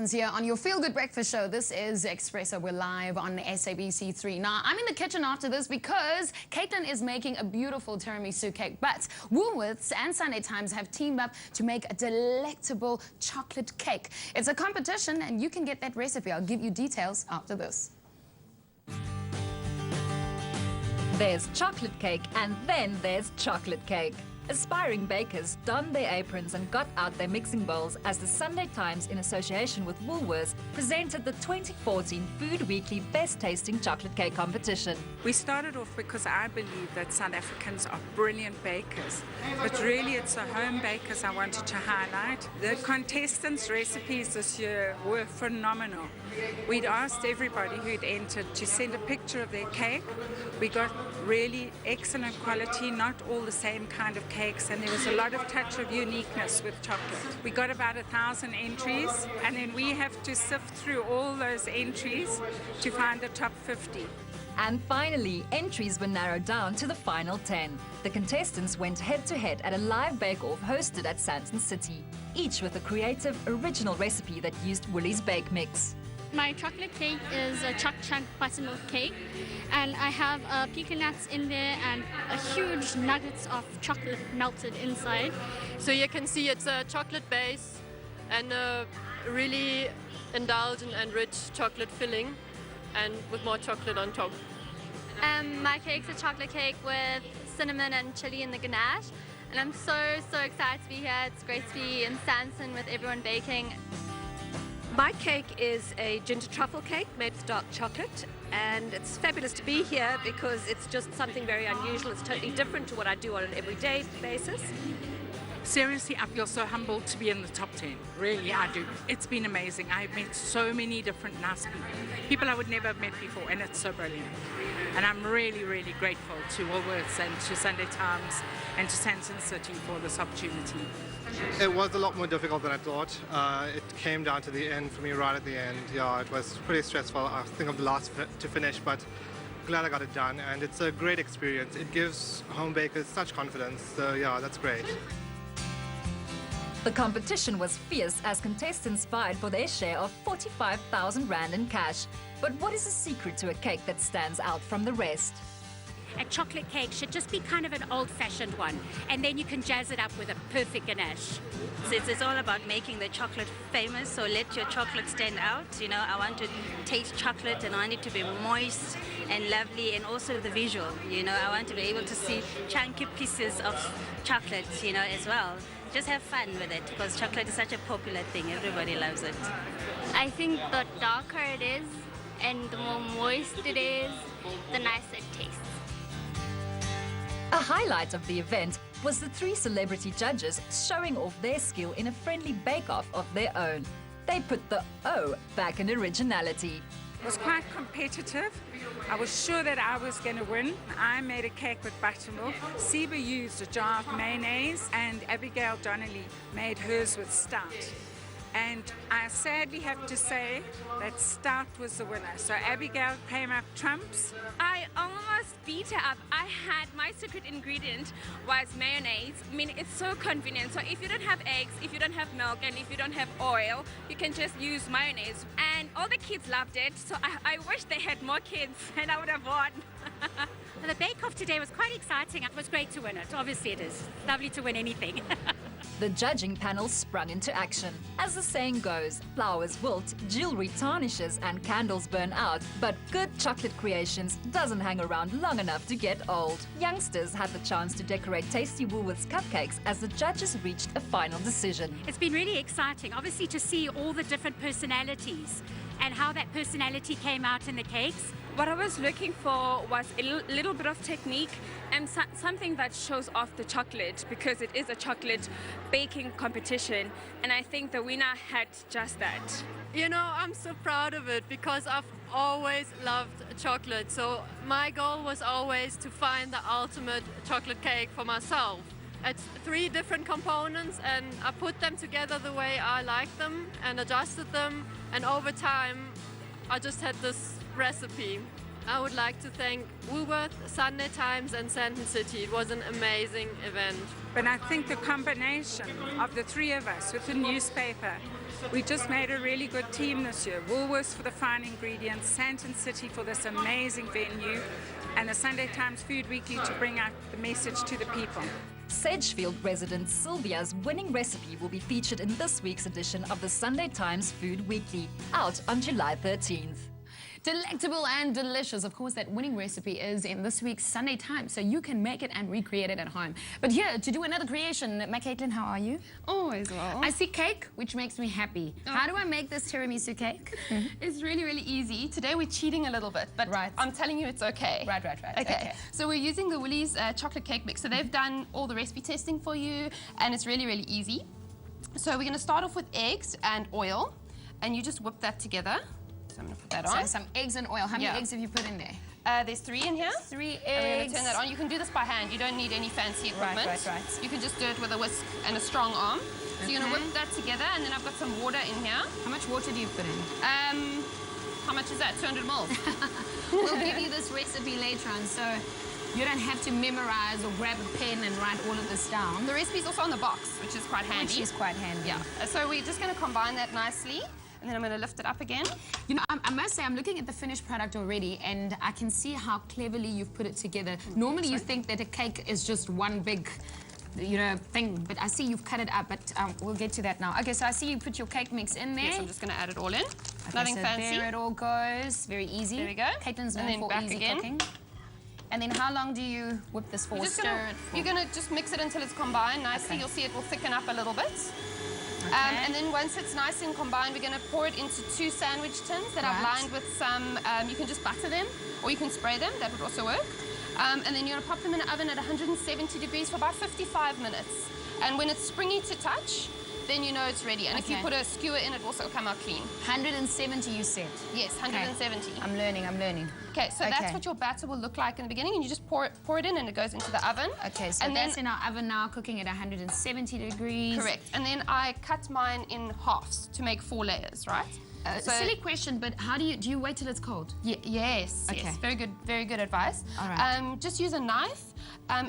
happens here on your Feel Good Breakfast Show. This is Espresso. We're live on SABC3. Now, I'm in the kitchen after this because Caitlin is making a beautiful tiramisu cake. But Woolworths and Sunday Times have teamed up to make a delectable chocolate cake. It's a competition and you can get that recipe. I'll give you details after this. There's chocolate cake and then there's chocolate cake. Aspiring bakers donned their aprons and got out their mixing bowls as the Sunday Times, in association with Woolworths, presented the 2014 Food Weekly Best Tasting Chocolate Cake Competition. We started off because I believe that South Africans are brilliant bakers, but really it's the home bakers I wanted to highlight. The contestants' recipes this year were phenomenal. We'd asked everybody who'd entered to send a picture of their cake. We got really excellent quality, not all the same kind of cakes, and there was a lot of touch of uniqueness with chocolate. We got about 1,000 entries, and then we have to sift through all those entries to find the top 50. And finally, entries were narrowed down to the final 10. The contestants went head-to-head at a live bake-off hosted at Sandton City, each with a creative, original recipe that used Woolies Bake Mix. My chocolate cake is a choc chunk buttermilk cake, and I have pecan nuts in there and a huge nuggets of chocolate melted inside. So you can see it's a chocolate base and a really indulgent and rich chocolate filling, and with more chocolate on top. My cake's a chocolate cake with cinnamon and chili in the ganache, and I'm so excited to be here. It's great to be in Sandton with everyone baking. My cake is a ginger truffle cake made with dark chocolate, and it's fabulous to be here because it's just something very unusual. It's totally different to what I do on an everyday basis. Seriously, I feel so humbled to be in the top 10. Really, I do. It's been amazing. I've met so many different nice people I would never have met before, and it's so brilliant. And I'm really, really grateful to Woolworths and to Sunday Times and to Sandton City for this opportunity. It was a lot more difficult than I thought. It came down to the end for me, right at the end. Yeah, it was pretty stressful. I think I'm the last to finish, but glad I got it done. And it's a great experience. It gives home bakers such confidence. So yeah, that's great. The competition was fierce as contestants vied for their share of 45,000 Rand in cash. But what is the secret to a cake that stands out from the rest? A chocolate cake should just be kind of an old-fashioned one, and then you can jazz it up with a perfect ganache. So it's all about making the chocolate famous, so let your chocolate stand out. You know, I want to taste chocolate and I want it to be moist and lovely, and also the visual. You know, I want to be able to see chunky pieces of chocolate, you know, as well. Just have fun with it because chocolate is such a popular thing. Everybody loves it. I think the darker it is and the more moist it is, the nicer it tastes. A highlight of the event was the 3 celebrity judges showing off their skill in a friendly bake-off of their own. They put the O back in originality. It was quite competitive. I was sure that I was going to win. I made a cake with buttermilk. Seba used a jar of mayonnaise, and Abigail Donnelly made hers with stout. And I sadly have to say that stout was the winner. So Abigail came up trumps. I almost beat her up. My secret ingredient was mayonnaise. I mean, it's so convenient. So if you don't have eggs, if you don't have milk, and if you don't have oil, you can just use mayonnaise. And all the kids loved it. So I wish they had more kids and I would have won. The bake-off today was quite exciting. It was great to win it. Obviously it is. Lovely to win anything. The judging panel sprung into action. As the saying goes, flowers wilt, jewelry tarnishes and candles burn out, but good chocolate creations doesn't hang around long enough to get old. Youngsters had the chance to decorate tasty Woolworths cupcakes as the judges reached a final decision. It's been really exciting, obviously, to see all the different personalities and how that personality came out in the cakes. What I was looking for was a little bit of technique and something that shows off the chocolate, because it is a chocolate baking competition, and I think the winner had just that. You know, I'm so proud of it because I've always loved chocolate. So my goal was always to find the ultimate chocolate cake for myself. It's 3 different components and I put them together the way I like them and adjusted them, and over time I just had this recipe. I would like to thank Woolworth, Sunday Times and Sandton City. It was an amazing event. But I think the combination of the three of us with the newspaper, we just made a really good team this year. Woolworths for the fine ingredients, Sandton City for this amazing venue, and the Sunday Times Food Weekly to bring out the message to the people. Sedgefield resident Sylvia's winning recipe will be featured in this week's edition of the Sunday Times Food Weekly, out on July 13th. Delectable and delicious. Of course, that winning recipe is in this week's Sunday Times, so you can make it and recreate it at home. But here, to do another creation, Caitlin, how are you? Always well. I see cake, which makes me happy. Oh. How do I make this tiramisu cake? It's really, really easy. Today we're cheating a little bit, but I'm telling you it's okay. Right. Okay. So we're using the Woolies chocolate cake mix. So they've done all the recipe testing for you, and it's really, really easy. So we're going to start off with eggs and oil, and you just whip that together. So I'm going to put that on. So some eggs and oil. How many eggs have you put in there? There's 3 in here. 3 eggs. And we're going to turn that on. You can do this by hand. You don't need any fancy equipment. Right. You can just do it with a whisk and a strong arm. So you're going to whip that together, and then I've got some water in here. How much water do you put in? How much is that? 200 mils. We'll give you this recipe later on, so you don't have to memorize or grab a pen and write all of this down. The recipe's also on the box, which is quite handy. Which is quite handy. Yeah. So we're just going to combine that nicely. And then I'm going to lift it up again. You know, I must say, I'm looking at the finished product already, and I can see how cleverly you've put it together. Normally, you think that a cake is just one big, thing, but I see you've cut it up, but we'll get to that now. Okay, so I see you put your cake mix in there. Yes, I'm just going to add it all in. Okay, Nothing so fancy. there it all goes. Very easy. There we go. Caitlin's And known then for back easy again. cooking. And then how long do you whip this for? You're going to just mix it until it's combined nicely. Okay. You'll see it will thicken up a little bit. And then once it's nice and combined, we're going to pour it into 2 sandwich tins that I've lined with some, you can just butter them or you can spray them, that would also work. And then you're going to pop them in the oven at 170 degrees for about 55 minutes. And when it's springy to touch, then you know it's ready. And if you put a skewer in, it will also come out clean. 170 you said? Yes, 170. I'm learning. Okay, so that's what your batter will look like in the beginning, and you just pour it in and it goes into the oven. Okay, so that's in our oven now, cooking at 170 degrees. Correct. And then I cut mine in halves to make 4 layers, right? Silly question, but how do you wait till it's cold? Yes. Very good advice. All right. Just use a knife.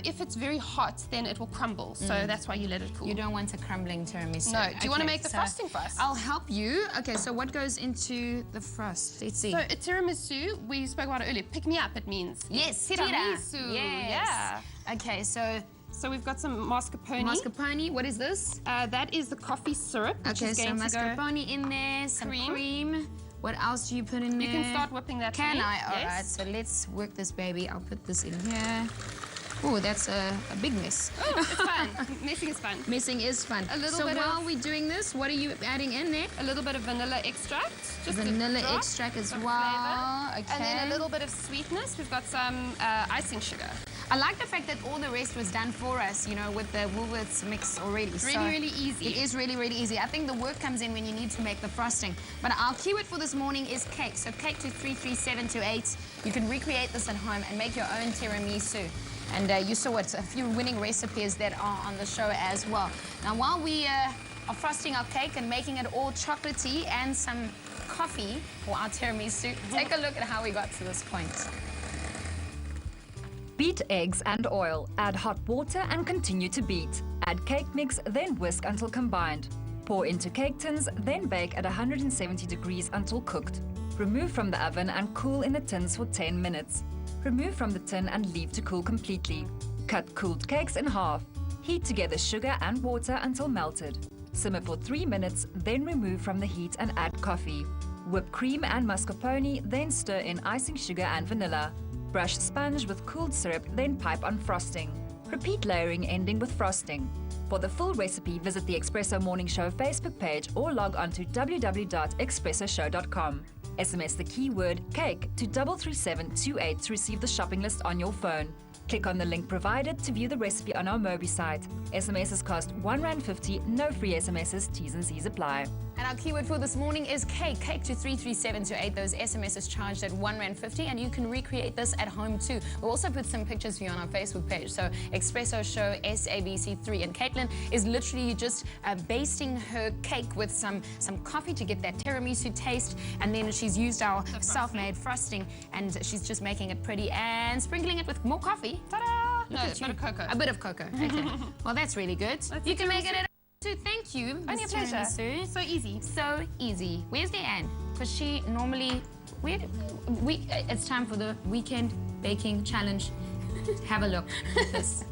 If it's very hot, then it will crumble. So that's why you let it cool. You don't want a crumbling tiramisu. No. Do you want to make the frosting for us? I'll help you. Okay, so what goes into the frost? Let's see. So a tiramisu, we spoke about it earlier. Pick me up, it means. Yes, tiramisu. Yes. Yeah. Okay, so we've got some mascarpone. Mascarpone, what is this? That is the coffee syrup, which is going to go... mascarpone in there, some cream. What else do you put in there? You can start whipping that. Can I? Yes. All right, so let's work this baby. I'll put this in here. Oh, that's a big mess. Oh, it's fun. Messing is fun. Messing is fun. So while we're doing this, what are you adding in there? A little bit of vanilla extract. Just vanilla extract as well. Okay. And then a little bit of sweetness. We've got some icing sugar. I like the fact that all the rest was done for us, with the Woolworths mix already. It's really easy. It is really easy. I think the work comes in when you need to make the frosting. But our keyword for this morning is cake. So cake to 33728. You can recreate this at home and make your own tiramisu. And you saw a few winning recipes that are on the show as well. Now, while we are frosting our cake and making it all chocolatey and some coffee for our tiramisu, take a look at how we got to this point. Beat eggs and oil, add hot water and continue to beat. Add cake mix, then whisk until combined. Pour into cake tins, then bake at 170 degrees until cooked. Remove from the oven and cool in the tins for 10 minutes. Remove from the tin and leave to cool completely. Cut cooled cakes in half. Heat together sugar and water until melted. Simmer for 3 minutes, then remove from the heat and add coffee. Whip cream and mascarpone, then stir in icing sugar and vanilla. Brush sponge with cooled syrup, then pipe on frosting. Repeat layering, ending with frosting. For the full recipe, visit the Espresso Morning Show Facebook page or log on to www.expressoshow.com. SMS the keyword cake to 33728 to receive the shopping list on your phone. Click on the link provided to view the recipe on our Mobi site. SMSs cost R1.50, no free SMSs, T's and C's apply. And our keyword for this morning is cake. Cake to 33728. Those SMSs charged at R1.50, and you can recreate this at home too. We'll also put some pictures for you on our Facebook page. So Expresso Show SABC3, and Caitlin is literally just basting her cake with some coffee to get that tiramisu taste, and then she's used our self-made frosting, and she's just making it pretty and sprinkling it with more coffee. Ta-da! No, a bit of cocoa. A bit of cocoa. Okay. Well, that's really good. You can make it at home too. Thank you. Only a pleasure. Tiramisu. So easy. So easy. Where's leigh-anne? Because she normally, it's time for the weekend baking challenge. Have a look at this.